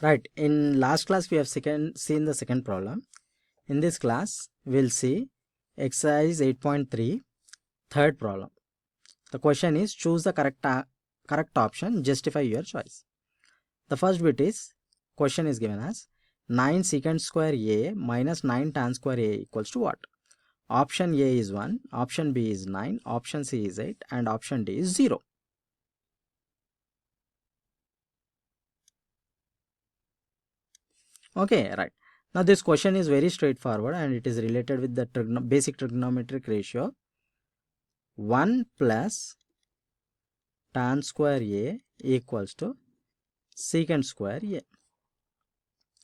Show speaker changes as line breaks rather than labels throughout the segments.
Right, in last class we have seen the second problem. In this class we'll see exercise 8.3 third problem. The question is choose the correct option, justify your choice. The first bit is question is given as 9 secant square a minus 9 tan square a equals to what? Option A is 1, option B is 9, option C is 8 and option D is 0. Okay, right. Now this question is very straightforward and it is related with the basic trigonometric ratio. 1 plus tan square a equals to secant square a.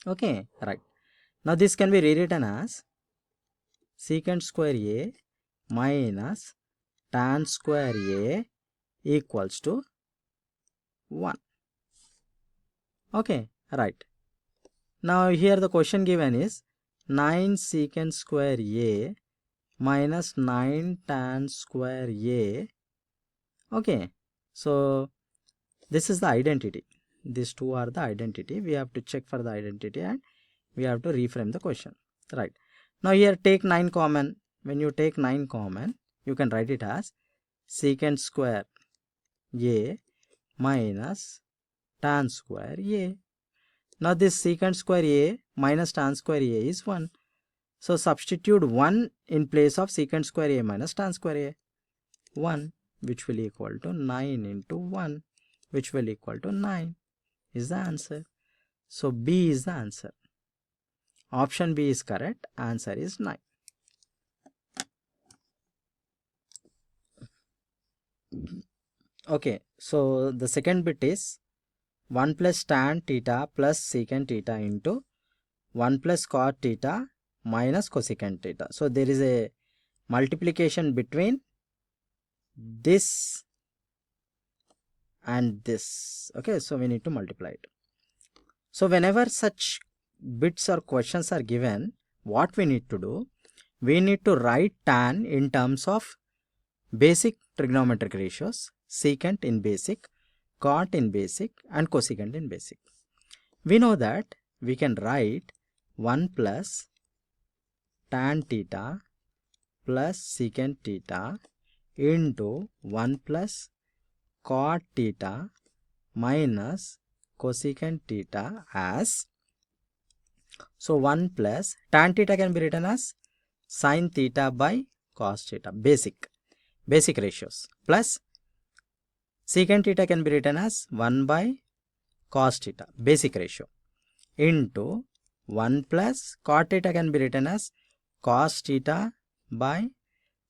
Okay, right. Now this can be rewritten as secant square a minus tan square a equals to 1. Okay, right. Now here the question given is 9 secant square a minus 9 tan square a. Okay, so this is the identity. These two are the identity. We have to check for the identity and we have to reframe the question. Right. Now here take 9 common. When you take 9 common, you can write it as secant square a minus tan square a. Now this secant square a minus tan square a is 1. So substitute 1 in place of secant square a minus tan square a. 1 which will equal to 9 into 1 which will equal to 9 is the answer. So B is the answer. Option B is correct. Answer is 9. Okay, so the second bit is 1 plus tan theta plus secant theta into 1 plus cot theta minus cosecant theta. So there is a multiplication between this and this. Okay, so we need to multiply it. So whenever such bits or questions are given, what we need to do? We need to write tan in terms of basic trigonometric ratios, secant in basic, cot in basic and cosecant in basic. We know that we can write 1 plus tan theta plus secant theta into 1 plus cot theta minus cosecant theta as, so 1 plus tan theta can be written as sin theta by cos theta, basic ratios, plus secant theta can be written as 1 by cos theta, basic ratio, into 1 plus cot theta can be written as cos theta by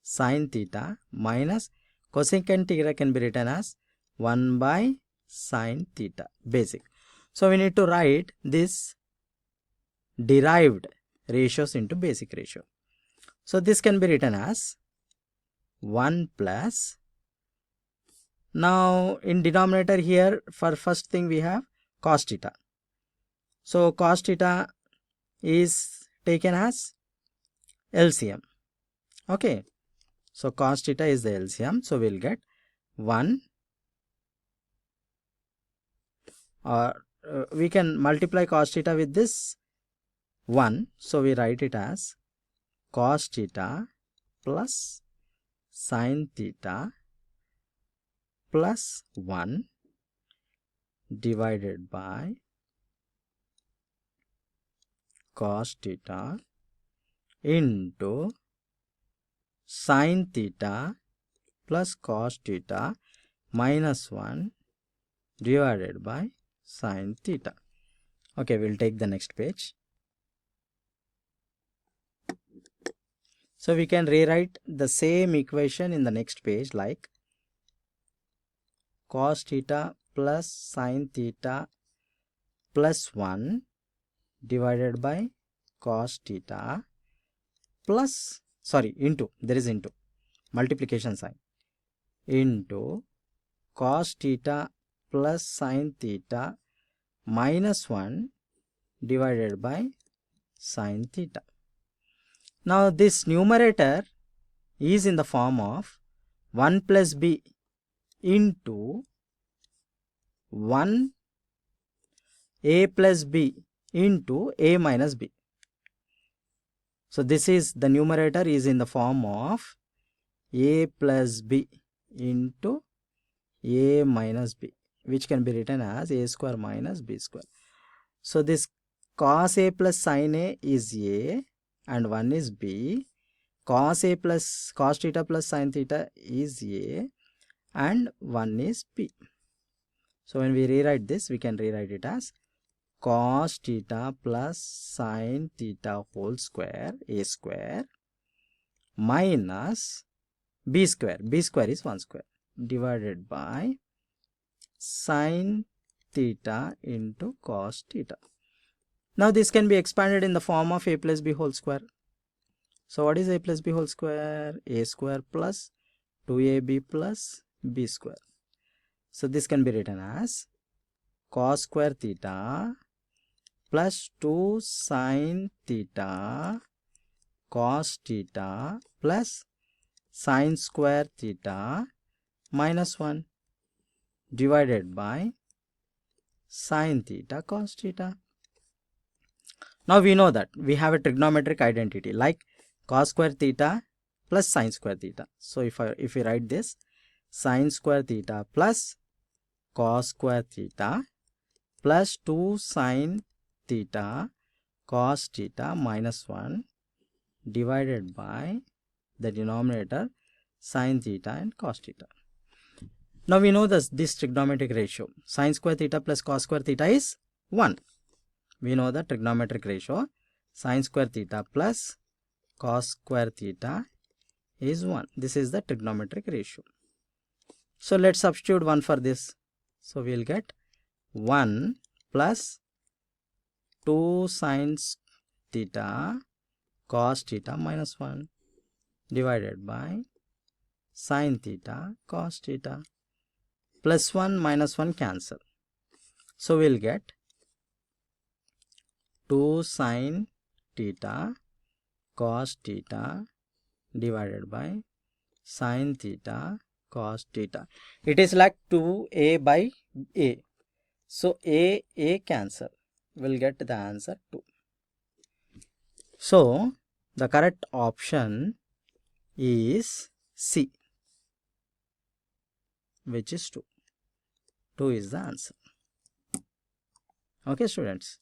sin theta minus cosecant theta can be written as 1 by sin theta, basic. So we need to write this derived ratios into basic ratio. So this can be written as 1 plus, now in denominator here for first thing we have cos theta. So cos theta is taken as LCM. Okay, so cos theta is the LCM, so we'll get 1, or we can multiply cos theta with this 1, so we write it as cos theta plus sin theta plus 1 divided by cos theta into sin theta plus cos theta minus 1 divided by sin theta. Okay, we'll take the next page. So we can rewrite the same equation in the next page like cos theta plus sin theta plus 1 divided by cos theta plus, sorry, into, there is into, multiplication sign, into cos theta plus sin theta minus 1 divided by sin theta. Now this numerator is in the form of 1 plus b into 1 a plus b into a minus b. So this is the numerator is in the form of a plus b into a minus b, which can be written as a square minus b square. So this cos a plus sin a is a and 1 is b. Cos a plus cos theta plus sin theta is a and 1 is b. So when we rewrite this, we can rewrite it as cos theta plus sin theta whole square a square minus b square is 1 square divided by sin theta into cos theta. Now this can be expanded in the form of a plus b whole square. So what is a plus b whole square? A square plus 2ab plus b square. So this can be written as cos square theta plus 2 sin theta cos theta plus sin square theta minus 1 divided by sin theta cos theta. Now we know that we have a trigonometric identity like cos square theta plus sin square theta. So if we write this, sin square theta plus cos square theta plus 2 sin theta cos theta minus 1 divided by the denominator sin theta and cos theta. Now we know this trigonometric ratio. Sin square theta plus cos square theta is 1. We know the trigonometric ratio. Sin square theta plus cos square theta is 1. This is the trigonometric ratio. So let's substitute 1 for this. So we will get 1 plus 2 sin theta cos theta minus 1 divided by sin theta cos theta. Plus 1 minus 1 cancel. So we will get 2 sin theta cos theta divided by sin theta cos theta. It is like 2a by a. So a cancel. We will get the answer 2. So the correct option is C, which is 2. 2 is the answer. Okay, students.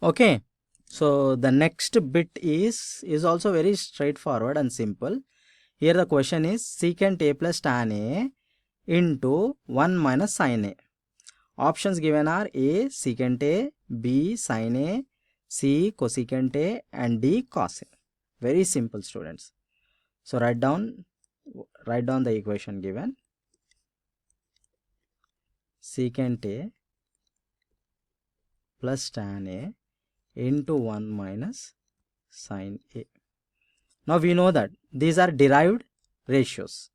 Okay, so the next bit is also very straightforward and simple. Here the question is secant a plus tan a into 1 minus sin a. Options given are A secant a, B sin a, C cosecant a and D cos a. Very simple, students. So write down the equation given. Secant a plus tan a into 1 minus sin a. Now we know that these are derived ratios.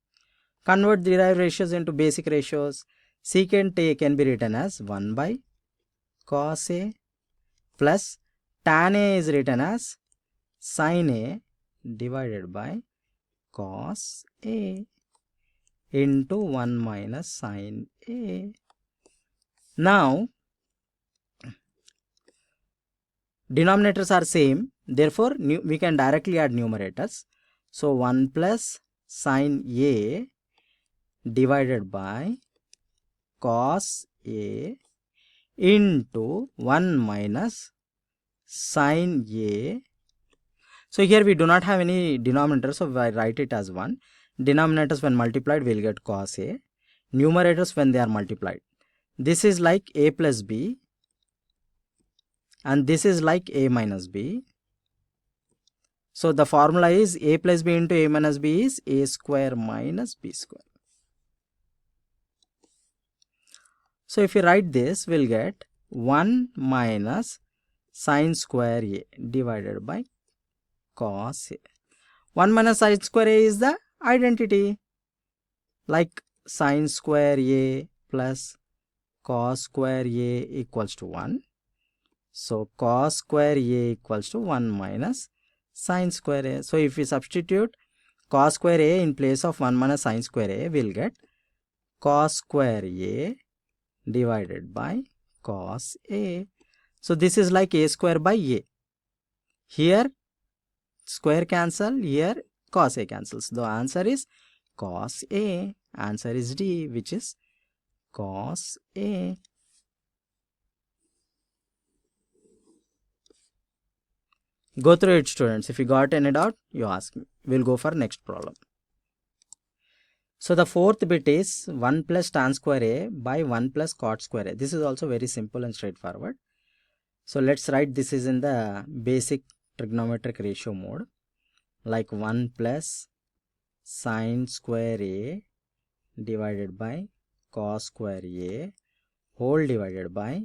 Convert derived ratios into basic ratios. Secant a can be written as 1 by cos a plus tan a is written as sin a divided by cos a into 1 minus sin a. Now denominators are same, therefore we can directly add numerators. So 1 plus sin a divided by cos a into 1 minus sin a. So here we do not have any denominator, so I write it as 1. Denominators when multiplied we will get cos a. Numerators when they are multiplied. This is like a plus b and this is like a minus b. So the formula is a plus b into a minus b is a square minus b square. So if you write this, we will get 1 minus sin square a divided by cos a. 1 minus sin square a is the identity, like sin square a plus cos square a equals to 1. So cos square a equals to 1 minus sin square a. So if we substitute cos square a in place of 1 minus sin square a, we will get cos square a divided by cos A. So this is like A square by A. Here square cancel, here cos A cancels. The answer is cos A. Answer is D, which is cos A. Go through it, students. If you got any doubt, you ask me. We'll go for next problem. So the fourth bit is 1 plus tan square A by 1 plus cot square A. This is also very simple and straightforward. So let's write this is in the basic trigonometric ratio mode, like 1 plus sine square A divided by cos square A whole divided by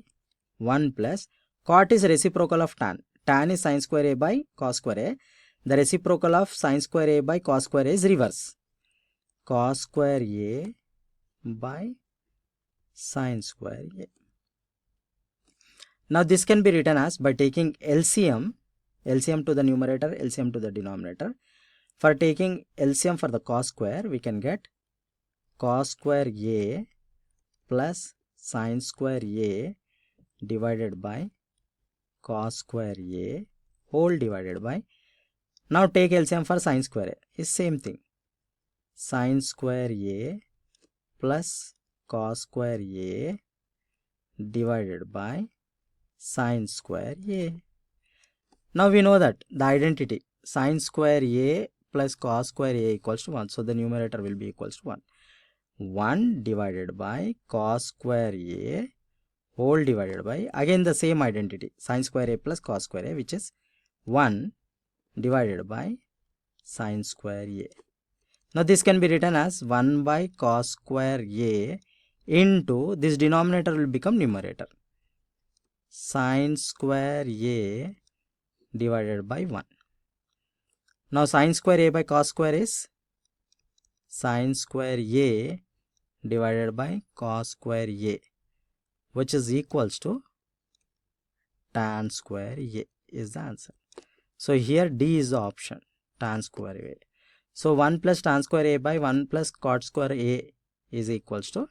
1 plus cot is reciprocal of tan. Tan is sine square A by cos square A. The reciprocal of sine square A by cos square A is reverse. Cos square A by sine square A. Now this can be written as by taking LCM to the numerator, LCM to the denominator. For taking LCM for the cos square, we can get cos square A plus sine square A divided by cos square A whole divided by, now take LCM for sine square A, is same thing, sine square A plus cos square A divided by sine square A. Now we know that the identity sine square A plus cos square A equals to 1. So the numerator will be equals to 1. 1 divided by cos square A whole divided by, again the same identity, sine square A plus cos square A, which is 1 divided by sine square A. Now this can be written as 1 by cos square A into, this denominator will become numerator, sine square A divided by 1. Now sine square A by cos square is sine square A divided by cos square A, which is equals to tan square A is the answer. So here D is the option, tan square A. So 1 plus tan square A by 1 plus cot square A is equals to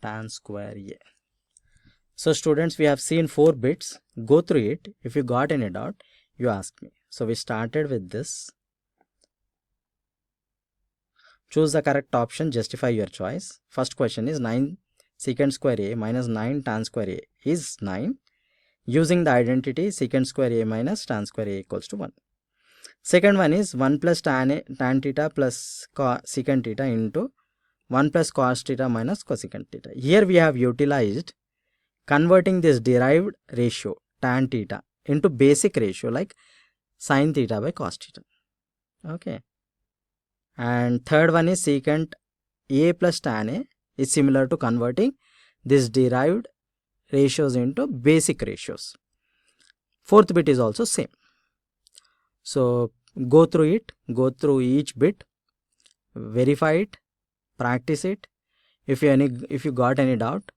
tan square A. So students, we have seen 4 bits. Go through it. If you got any doubt, you ask me. So we started with this. Choose the correct option, justify your choice. First question is 9 secant square A minus 9 tan square A is 9. Using the identity secant square A minus tan square A equals to 1. Second one is 1 plus tan theta plus secant theta into 1 plus cos theta minus cosecant theta. Here we have utilized converting this derived ratio tan theta into basic ratio like sin theta by cos theta. Okay. And third one is secant A plus tan A is similar to converting this derived ratios into basic ratios. Fourth bit is also same. So go through it, go through each bit, verify it, practice it. If you got any doubt,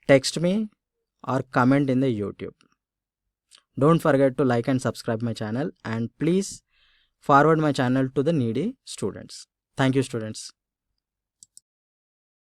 text me or comment in the YouTube. Don't forget to like and subscribe my channel, and please forward my channel to the needy students. Thank you, students.